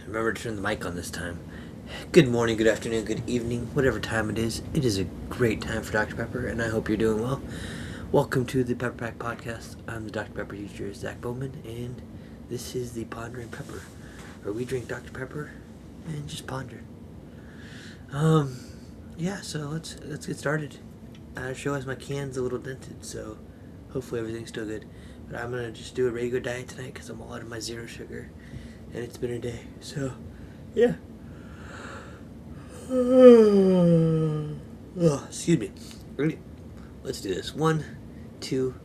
Remember to turn the mic on this time. Good morning, good afternoon, good evening, whatever time it is. It is a great time for Dr. Pepper, and I hope you're doing well. Welcome to the PepperPack Podcast. I'm the Dr. Pepper teacher, Zach Bowman, and this is the Pondering Pepper, where we drink Dr. Pepper and just ponder. So let's get started. Our show has my cans a little dented, so hopefully everything's still good. But I'm gonna just do a regular diet tonight because I'm all out of my zero sugar, and it's been a day. So, yeah. Oh, excuse me. Ready? Let's do this. 1, 2,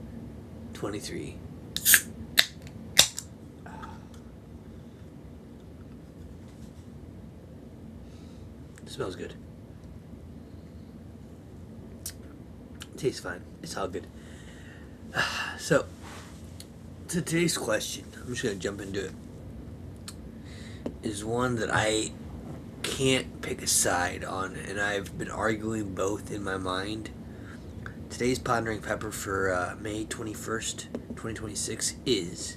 23. It smells good. It tastes fine. It's all good. So, today's question, I'm just going to jump into it, is one that I can't pick a side on, and I've been arguing both in my mind. Today's Pondering Pepper for May 21st, 2026 is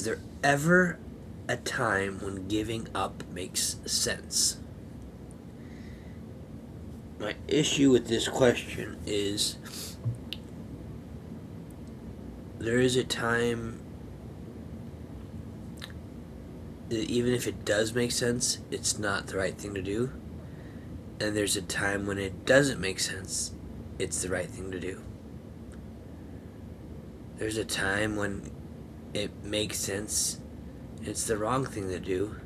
there ever a time when giving up makes sense? My issue with this question is there is a time that even if it does make sense, it's not the right thing to do. And there's a time when it doesn't make sense, it's the right thing to do. There's a time when it makes sense, it's the wrong thing to do.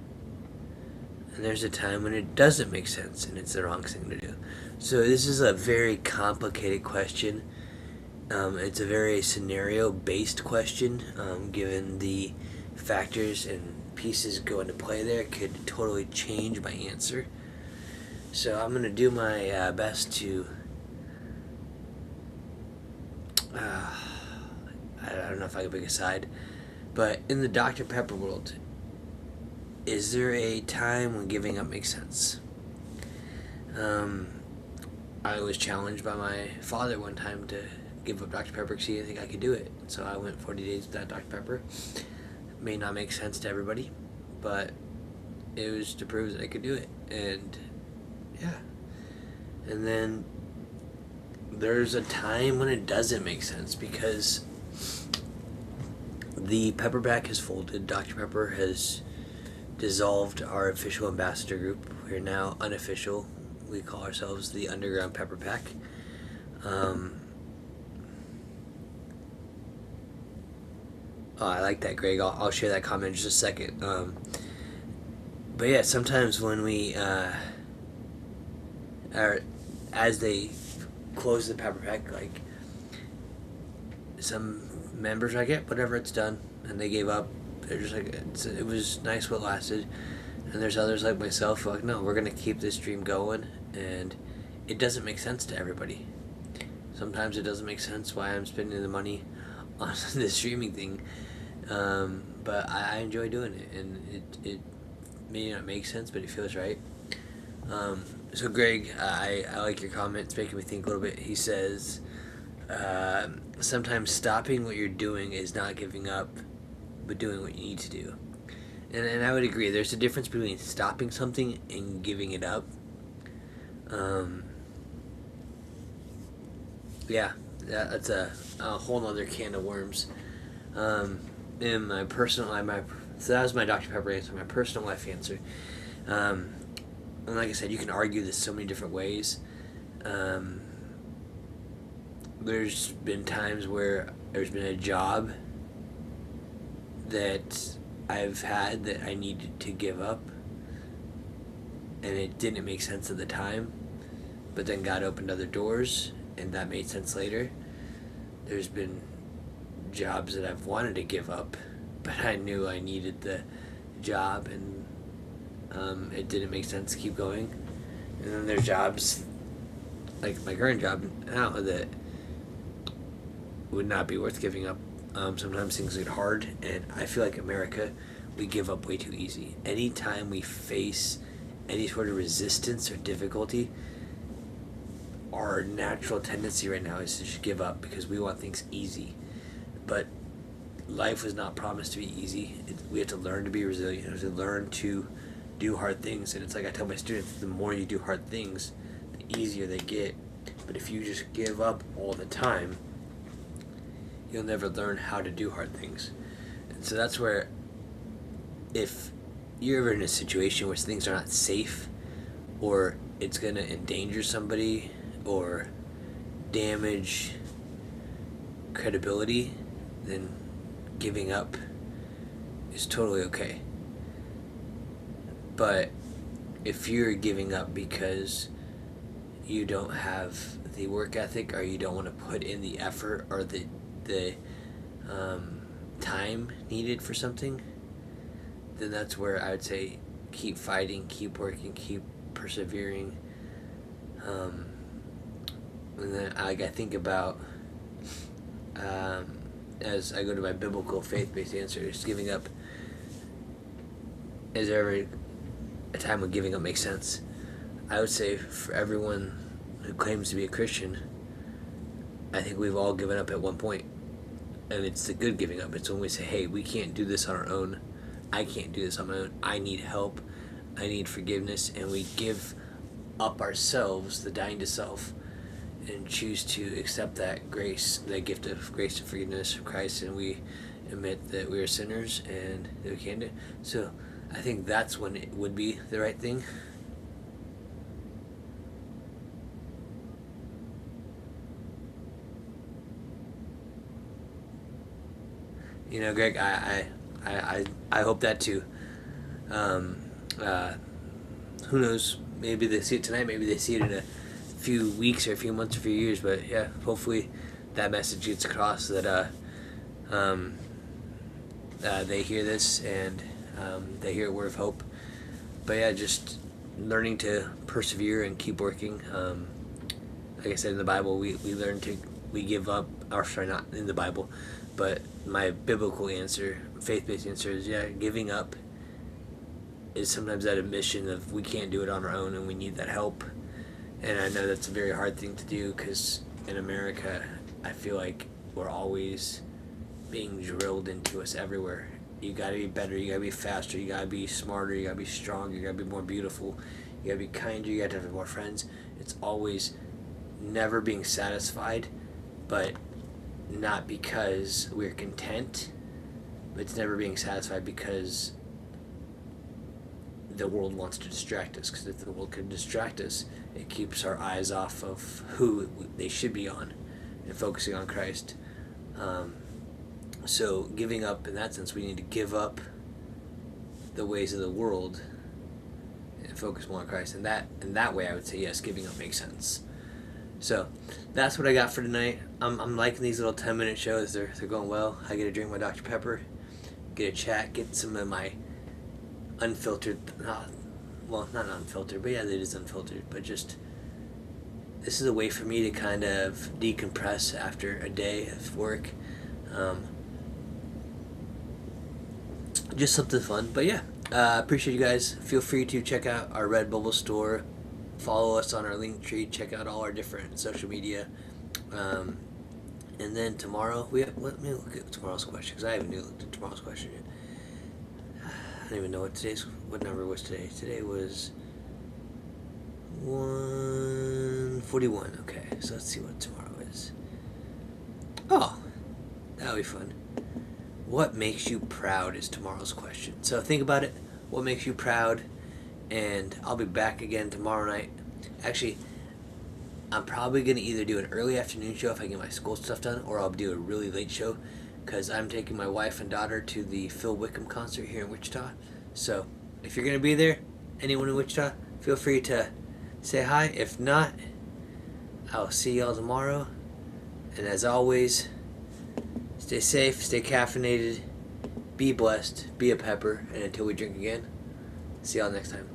And there's a time when it doesn't make sense and it's the wrong thing to do. So this is a very complicated question. It's a very scenario-based question, given the factors and pieces go into play there. It could totally change my answer. So I'm going to do my best to... I don't know if I can pick a side. But in the Dr. Pepper world, is there a time when giving up makes sense? I was challenged by my father one time to give up Dr. Pepper because he didn't think I could do it. So I went 40 days without Dr. Pepper. It may not make sense to everybody, but it was to prove that I could do it. And yeah. And then there's a time when it doesn't make sense because the Pepperback has folded. Dr. Pepper has dissolved our official ambassador group. We are now unofficial. We call ourselves the Underground Pepper Pack. I like that, Greg. I'll share that comment in just a second. But yeah, sometimes when we, as they close the Pepper Pack, like, some members are like, yeah, whatever, it's done. And they gave up. They're just like, it was nice what lasted. And there's others like myself who are like, no, we're going to keep this dream going. And it doesn't make sense to everybody. Sometimes it doesn't make sense why I'm spending the money on this streaming thing. But I enjoy doing it. And it may not make sense, but it feels right. So Greg, I like your comment. It's making me think a little bit. He says, sometimes stopping what you're doing is not giving up, but doing what you need to do. And I would agree. There's a difference between stopping something and giving it up. That's a whole other can of worms. In my personal life, so that was my Dr. Pepper answer, my personal life answer. And like I said, you can argue this so many different ways. There's been times where there's been a job that I've had that I needed to give up, and it didn't make sense at the time, but then God opened other doors, and that made sense later. There's been jobs that I've wanted to give up, but I knew I needed the job, and it didn't make sense to keep going. And then there's jobs, like my current job now, that would not be worth giving up. Sometimes things get hard, and I feel like America, we give up way too easy. Anytime we face any sort of resistance or difficulty, our natural tendency right now is to just give up because we want things easy. But life was not promised to be easy. We have to learn to be resilient. We have to learn to do hard things. And it's like I tell my students, the more you do hard things, the easier they get. But if you just give up all the time, you'll never learn how to do hard things. And so that's where, if you're ever in a situation where things are not safe, or it's going to endanger somebody or damage credibility, then giving up is totally okay. But if you're giving up because you don't have the work ethic, or you don't want to put in the effort or the time needed for something, then that's where I would say keep fighting, keep working, keep persevering. And then I think about, as I go to my biblical faith-based answer, is giving up. Is there ever a time when giving up makes sense? I would say for everyone who claims to be a Christian, I think we've all given up at one point. And it's the good giving up. It's when we say, hey, we can't do this on our own. I can't do this on my own. I need help. I need forgiveness. And we give up ourselves, the dying to self, and choose to accept that grace, that gift of grace and forgiveness of Christ, and we admit that we are sinners and that we can't do it. So I think that's when it would be the right thing. You know, Greg, I hope that too. Who knows? Maybe they see it tonight. Maybe they see it in a few weeks or a few months or a few years. But yeah, hopefully that message gets across, that they hear this and they hear a word of hope. But yeah, just learning to persevere and keep working. Like I said, in the Bible, we give up. Or sorry, not in the Bible, but my biblical answer, faith-based answer, is giving up is sometimes that admission of we can't do it on our own and we need that help. And I know that's a very hard thing to do, because in America, I feel like we're always being drilled into us everywhere. You gotta be better, you gotta be faster, you gotta be smarter, you gotta be stronger, you gotta be more beautiful, you gotta be kinder, you gotta have more friends. It's always never being satisfied, but not because we're content, but it's never being satisfied because the world wants to distract us. Because if the world could distract us, it keeps our eyes off of who they should be on and focusing on Christ. So giving up, in that sense, we need to give up the ways of the world and focus more on Christ. And that way, I would say yes, giving up makes sense. So that's what I got for tonight. I'm liking these little 10-minute shows. They're going well. I get to drink my Dr. Pepper, get a chat, get some of my unfiltered, well, not unfiltered, but yeah, it is unfiltered, but just, this is a way for me to kind of decompress after a day of work. Just something fun. But yeah, appreciate you guys. Feel free to check out our Redbubble store. Follow us on our Linktree. Check out all our different social media. And then tomorrow, let me look at tomorrow's question, because I haven't even looked at tomorrow's question yet. I don't even know what number was today. Today was 141. Okay, so let's see what tomorrow is. Oh, that'll be fun. What makes you proud is tomorrow's question. So think about it. What makes you proud? And I'll be back again tomorrow night. Actually, I'm probably going to either do an early afternoon show if I get my school stuff done, or I'll do a really late show, because I'm taking my wife and daughter to the Phil Wickham concert here in Wichita. So if you're going to be there, anyone in Wichita, feel free to say hi. If not, I'll see y'all tomorrow. And as always, stay safe, stay caffeinated, be blessed, be a pepper, and until we drink again, see y'all next time.